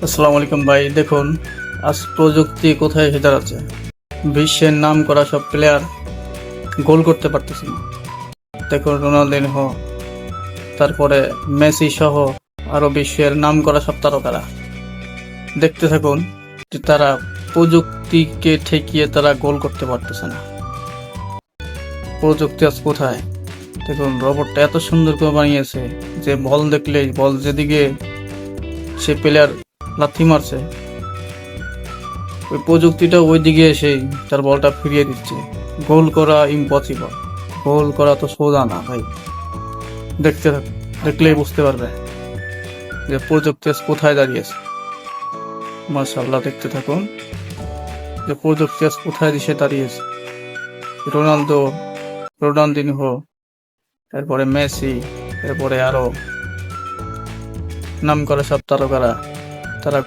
আসসালামু আলাইকুম ভাই। দেখুন আজ প্রযুক্তি কোথায় এসে দাঁড়াচ্ছে। বিশ্বের নাম করা সব প্লেয়ার গোল করতে পারতেছে না। দেখুন রোনালদিনহো, তারপরে মেসি সহ আরো বিশ্বের নাম করা সব তারকারা। দেখতে থাকুন যে তারা প্রযুক্তিকে ঠেকিয়ে তারা গোল করতে পারতেছে না। প্রযুক্তি আজ কোথায়। দেখুন রোবটটা এত সুন্দর করে বানিয়েছে যে বল দেখলেই বল যেদিকে সে প্লেয়ার লাথি মারছে, ওই প্রযুক্তিটা ওই দিকে এসেই তার বলটা ফিরিয়ে দিচ্ছে। গোল করা ইম্পসিবল, গোল করা তো সোজা না ভাই। দেখতে থাকুন, দেখলেই বুঝতে পারবে যে প্রযুক্তি আজ কোথায় দাঁড়িয়েছে। মাশাআল্লাহ, দেখতে থাকুন যে প্রযুক্তি আজ কোথায় দেশে দাঁড়িয়েছে। রোনালদো, রোনালদিনহো, তারপরে মেসি, এরপরে আরো নাম করা সব তারকারা, তারা